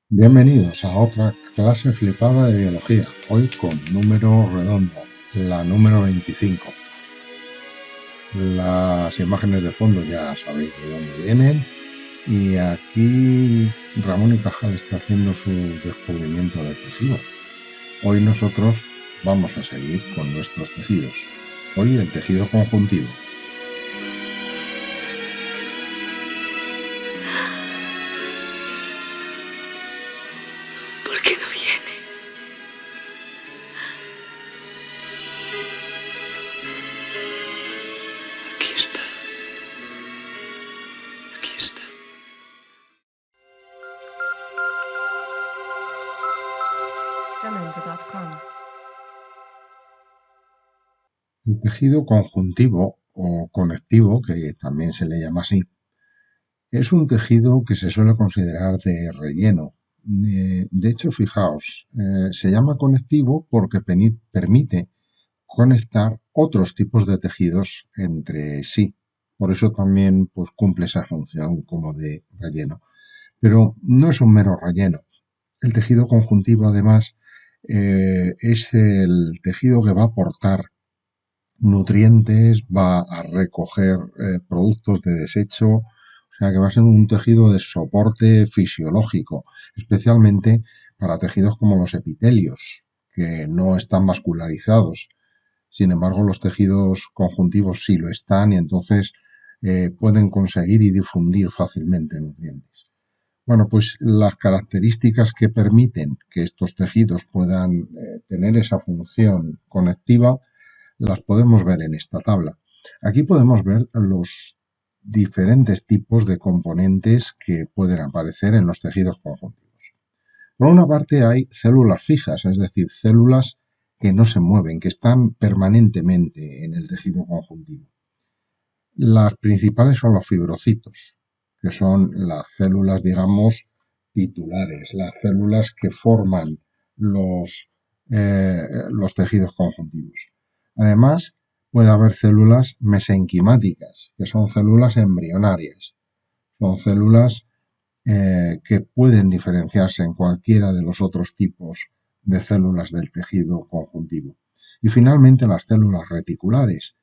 Bienvenidos a otra clase flipada de biología, hoy con número redondo, la número 25. Las imágenes de fondo ya sabéis de dónde vienen y aquí Ramón y Cajal está haciendo su descubrimiento decisivo. Hoy nosotros vamos a seguir con nuestros tejidos, hoy el tejido conjuntivo. ¿Por qué no vienes? Aquí está. Aquí está. Jamendo.com. El tejido conjuntivo o conectivo, que también se le llama así, es un tejido que se suele considerar de relleno. De hecho, fijaos, se llama conectivo porque permite conectar otros tipos de tejidos entre sí. Por eso también pues, cumple esa función como de relleno. Pero no es un mero relleno. El tejido conjuntivo, además, es el tejido que va a aportar nutrientes, va a recoger productos de desecho, o sea que va a ser un tejido de soporte fisiológico, especialmente para tejidos como los epitelios, que no están vascularizados. Sin embargo, los tejidos conjuntivos sí lo están y entonces pueden conseguir y difundir fácilmente nutrientes. Bueno, pues las características que permiten que estos tejidos puedan tener esa función conectiva las podemos ver en esta tabla. Aquí podemos ver los diferentes tipos de componentes que pueden aparecer en los tejidos conjuntivos. Por una parte hay células fijas, es decir, células que no se mueven, que están permanentemente en el tejido conjuntivo. Las principales son los fibrocitos, que son las células, digamos, titulares, las células que forman los tejidos conjuntivos. Además, puede haber células mesenquimáticas, que son células embrionarias. Son células que pueden diferenciarse en cualquiera de los otros tipos de células del tejido conjuntivo. Y finalmente las células reticulares,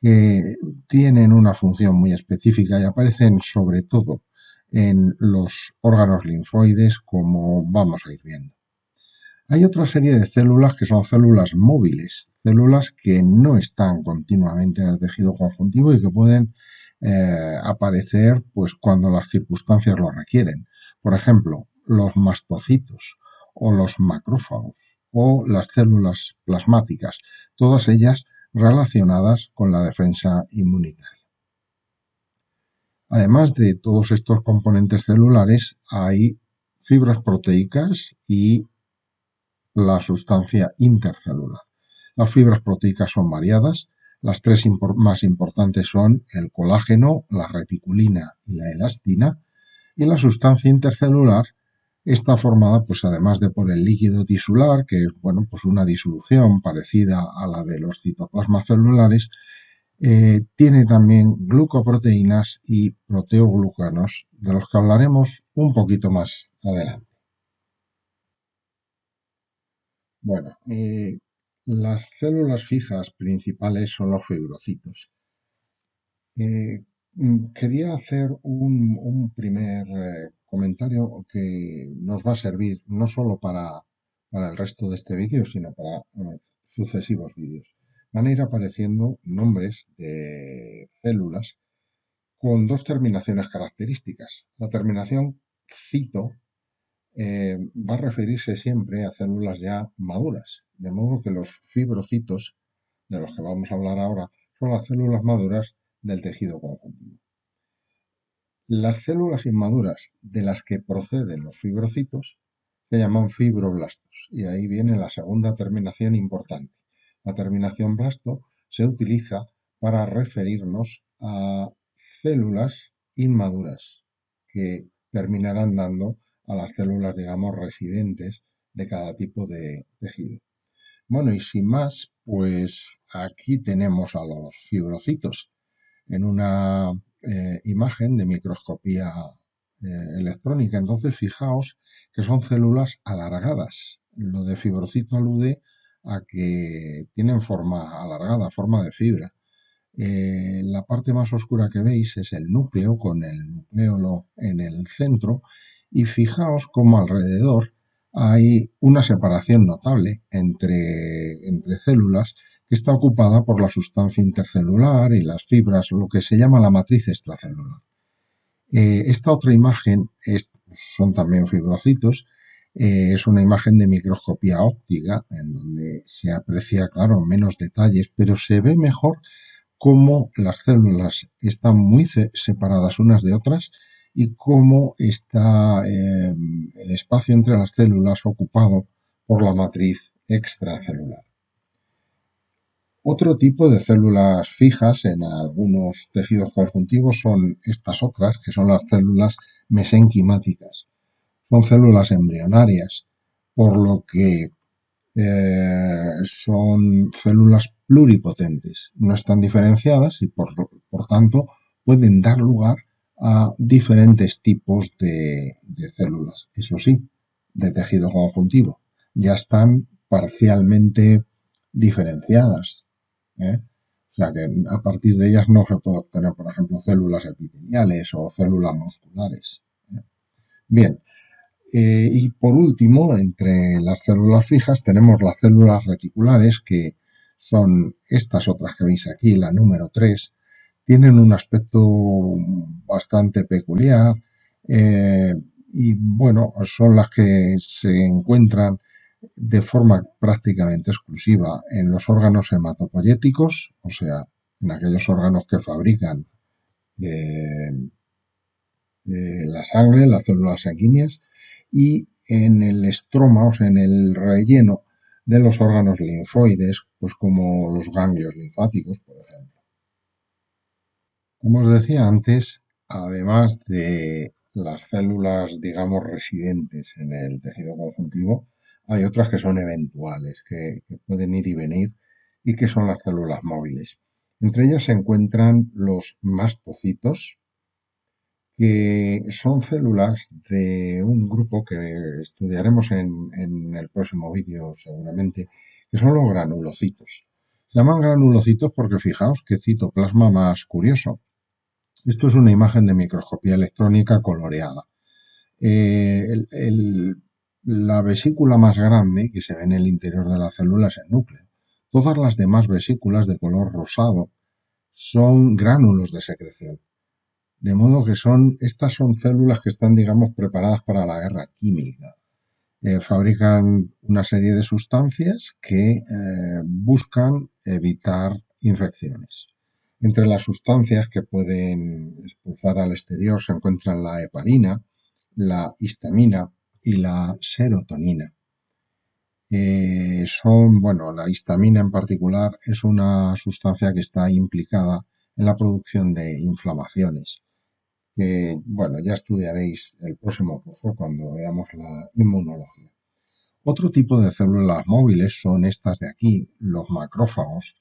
que tienen una función muy específica y aparecen sobre todo en los órganos linfoides, como vamos a ir viendo. Hay otra serie de células que son células móviles, células que no están continuamente en el tejido conjuntivo y que pueden aparecer pues, cuando las circunstancias lo requieren. Por ejemplo, los mastocitos o los macrófagos o las células plasmáticas, todas ellas relacionadas con la defensa inmunitaria. Además de todos estos componentes celulares, hay fibras proteicas y la sustancia intercelular. Las fibras proteicas son variadas. Las tres más importantes son el colágeno, la reticulina y la elastina. Y la sustancia intercelular está formada, pues además de por el líquido tisular, que es bueno, pues una disolución parecida a la de los citoplasmas celulares, tiene también glucoproteínas y proteoglucanos, de los que hablaremos un poquito más adelante. Bueno, las células fijas principales son los fibrocitos. Quería hacer un primer comentario que nos va a servir no solo para el resto de este vídeo, sino para sucesivos vídeos. Van a ir apareciendo nombres de células con dos terminaciones características. La terminación cito va a referirse siempre a células ya maduras, de modo que los fibrocitos, de los que vamos a hablar ahora, son las células maduras del tejido conjuntivo. Las células inmaduras de las que proceden los fibrocitos se llaman fibroblastos, y ahí viene la segunda terminación importante. La terminación blasto se utiliza para referirnos a células inmaduras que terminarán dando a las células, digamos, residentes de cada tipo de tejido. Bueno, y sin más, pues aquí tenemos a los fibrocitos en una imagen de microscopía electrónica. Entonces, fijaos que son células alargadas. Lo de fibrocito alude a que tienen forma alargada, forma de fibra. La parte más oscura que veis es el núcleo, con el nucleolo en el centro, y fijaos cómo alrededor hay una separación notable entre células que está ocupada por la sustancia intercelular y las fibras, lo que se llama la matriz extracelular. Esta otra imagen son también fibrocitos, es una imagen de microscopía óptica en donde se aprecia, claro, menos detalles, pero se ve mejor cómo las células están muy separadas unas de otras y cómo está el espacio entre las células ocupado por la matriz extracelular. Otro tipo de células fijas en algunos tejidos conjuntivos son estas otras, que son las células mesenquimáticas. Son células embrionarias, por lo que son células pluripotentes. No están diferenciadas y por tanto pueden dar lugar a diferentes tipos de células. Eso sí, de tejido conjuntivo. Ya están parcialmente diferenciadas. O sea que a partir de ellas no se puede obtener, por ejemplo, células epiteliales o células musculares. Bien, y por último, entre las células fijas tenemos las células reticulares, que son estas otras que veis aquí, la número 3. Tienen un aspecto bastante peculiar y bueno, son las que se encuentran de forma prácticamente exclusiva en los órganos hematopoyéticos, o sea, en aquellos órganos que fabrican eh, la sangre, las células sanguíneas, y en el estroma, o sea, en el relleno de los órganos linfoides, pues como los ganglios linfáticos, por ejemplo. Como os decía antes, además de las células, digamos, residentes en el tejido conjuntivo, hay otras que son eventuales, que pueden ir y venir, y que son las células móviles. Entre ellas se encuentran los mastocitos, que son células de un grupo que estudiaremos en el próximo vídeo seguramente, que son los granulocitos. Se llaman granulocitos porque fijaos qué citoplasma más curioso. Esto es una imagen de microscopía electrónica coloreada. La vesícula más grande que se ve en el interior de la célula es el núcleo. Todas las demás vesículas de color rosado son gránulos de secreción. De modo que estas son células que están, digamos, preparadas para la guerra química. Fabrican una serie de sustancias que buscan evitar infecciones. Entre las sustancias que pueden expulsar al exterior se encuentran la heparina, la histamina y la serotonina. La histamina en particular es una sustancia que está implicada en la producción de inflamaciones, que, bueno, ya estudiaréis el próximo curso cuando veamos la inmunología. Otro tipo de células móviles son estas de aquí, los macrófagos,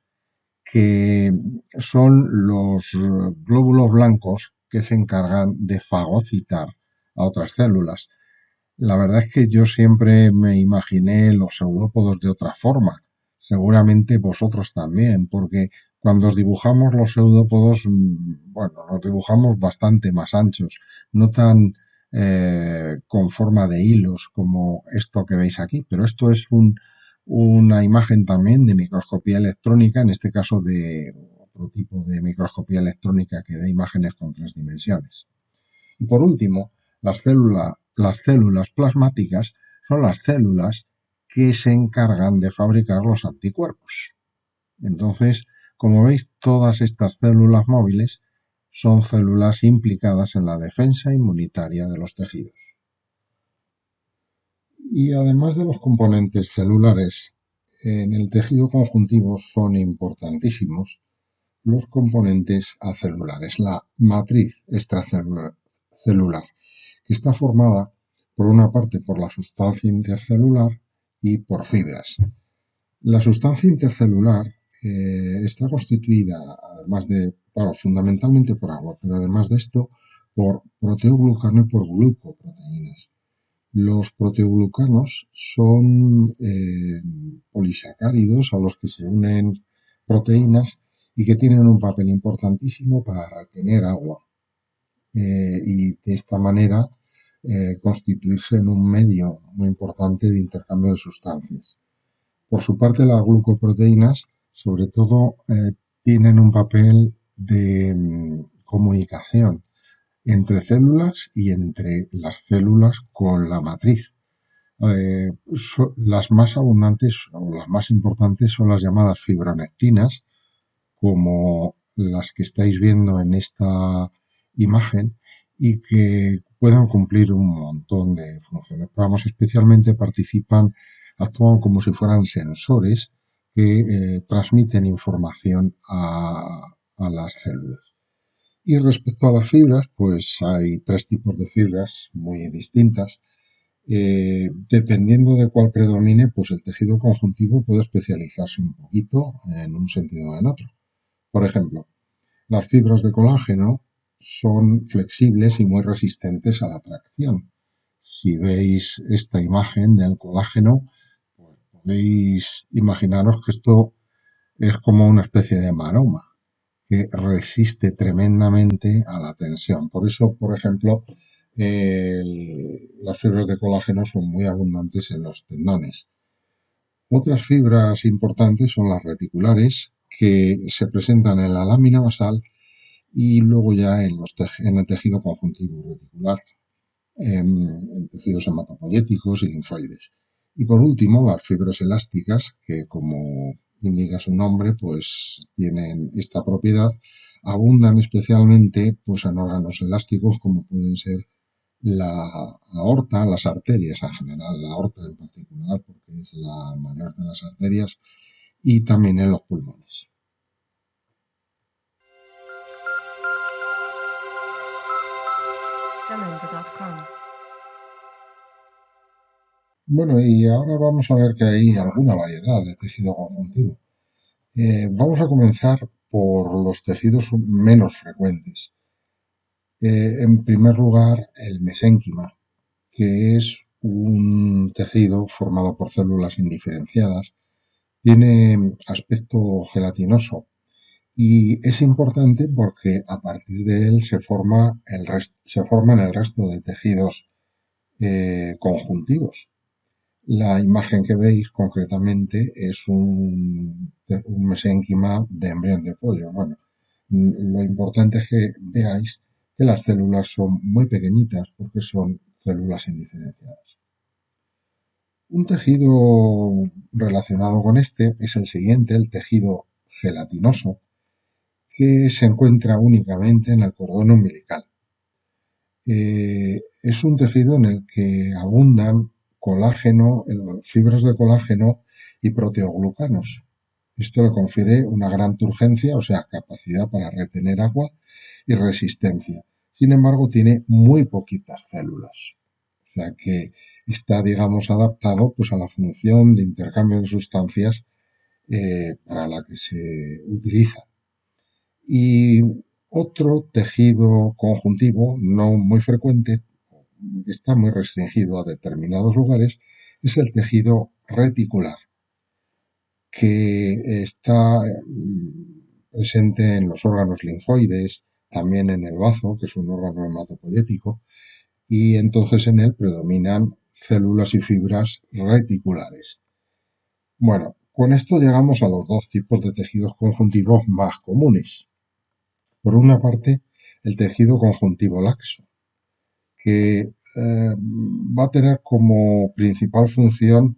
que son los glóbulos blancos que se encargan de fagocitar a otras células. La verdad es que yo siempre me imaginé los pseudópodos de otra forma. Seguramente vosotros también, porque cuando os dibujamos los pseudópodos, bueno, los dibujamos bastante más anchos, no tan con forma de hilos como esto que veis aquí, pero esto es una imagen también de microscopía electrónica, en este caso de otro tipo de microscopía electrónica que da imágenes con 3 dimensiones. Y por último, las células plasmáticas son las células que se encargan de fabricar los anticuerpos. Entonces, como veis, todas estas células móviles son células implicadas en la defensa inmunitaria de los tejidos. Y además de los componentes celulares, en el tejido conjuntivo son importantísimos los componentes acelulares, la matriz extracelular, que está formada por una parte por la sustancia intercelular y por fibras. La sustancia intercelular está constituida, además de, fundamentalmente por agua, pero además de esto, por proteoglucano y por glucoproteínas. Los proteoglucanos son polisacáridos a los que se unen proteínas y que tienen un papel importantísimo para retener agua y de esta manera constituirse en un medio muy importante de intercambio de sustancias. Por su parte, las glucoproteínas, sobre todo, tienen un papel de comunicación entre células y entre las células con la matriz. Las más abundantes o las más importantes son las llamadas fibronectinas, como las que estáis viendo en esta imagen, y que pueden cumplir un montón de funciones. Vamos, especialmente actúan como si fueran sensores que transmiten información a las células. Y respecto a las fibras, pues hay tres tipos de fibras muy distintas. Dependiendo de cuál predomine, pues el tejido conjuntivo puede especializarse un poquito en un sentido o en otro. Por ejemplo, las fibras de colágeno son flexibles y muy resistentes a la tracción. Si veis esta imagen del colágeno, pues podéis imaginaros que esto es como una especie de maroma que resiste tremendamente a la tensión. Por eso, por ejemplo, las fibras de colágeno son muy abundantes en los tendones. Otras fibras importantes son las reticulares, que se presentan en la lámina basal y luego ya en el tejido conjuntivo reticular, en tejidos hematopoyéticos y linfoides. Y por último, las fibras elásticas, que como indica su nombre, pues tienen esta propiedad, abundan especialmente pues, en órganos elásticos como pueden ser la aorta, las arterias en general, la aorta en particular, porque es la mayor de las arterias, y también en los pulmones. Bueno, y ahora vamos a ver que hay alguna variedad de tejido conjuntivo. Vamos a comenzar por los tejidos menos frecuentes. En primer lugar, el mesénquima, que es un tejido formado por células indiferenciadas, tiene aspecto gelatinoso y es importante porque a partir de él se forman el resto de tejidos conjuntivos. La imagen que veis concretamente es un mesénquima de embrión de pollo. Bueno, lo importante es que veáis que las células son muy pequeñitas porque son células indiferenciadas. Un tejido relacionado con este es el siguiente, el tejido gelatinoso, que se encuentra únicamente en el cordón umbilical. Es un tejido en el que abundan colágeno, fibras de colágeno y proteoglucanos. Esto le confiere una gran turgencia, o sea, capacidad para retener agua y resistencia. Sin embargo, tiene muy poquitas células. O sea que está, digamos, adaptado pues, a la función de intercambio de sustancias para la que se utiliza. Y otro tejido conjuntivo no muy frecuente, que está muy restringido a determinados lugares, es el tejido reticular, que está presente en los órganos linfoides, también en el bazo, que es un órgano hematopoyético, y entonces en él predominan células y fibras reticulares. Bueno, con esto llegamos a los dos tipos de tejidos conjuntivos más comunes. Por una parte, el tejido conjuntivo laxo, que va a tener como principal función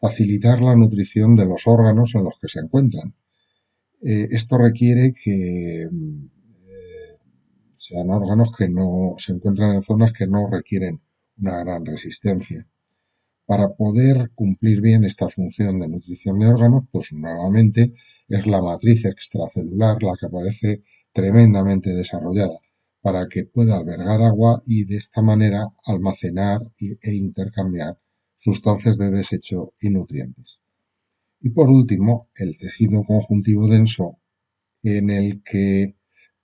facilitar la nutrición de los órganos en los que se encuentran. Esto requiere que sean órganos que no se encuentran en zonas que no requieren una gran resistencia. Para poder cumplir bien esta función de nutrición de órganos, pues nuevamente es la matriz extracelular la que aparece tremendamente desarrollada para que pueda albergar agua y de esta manera almacenar e intercambiar sustancias de desecho y nutrientes. Y por último, el tejido conjuntivo denso, en el que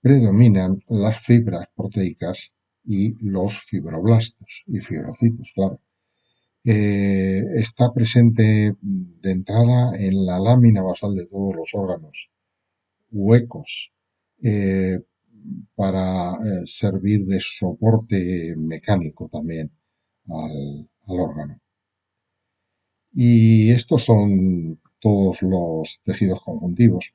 predominan las fibras proteicas y los fibroblastos y fibrocitos, claro. Está presente de entrada en la lámina basal de todos los órganos, huecos, eh, para servir de soporte mecánico también al órgano. Y estos son todos los tejidos conjuntivos.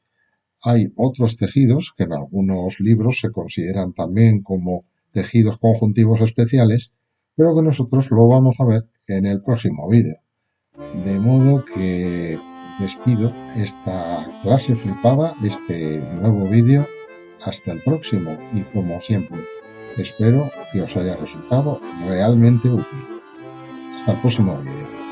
Hay otros tejidos que en algunos libros se consideran también como tejidos conjuntivos especiales, pero que nosotros lo vamos a ver en el próximo vídeo. De modo que despido esta clase flipada, este nuevo vídeo, hasta el próximo y como siempre, espero que os haya resultado realmente útil. Hasta el próximo vídeo.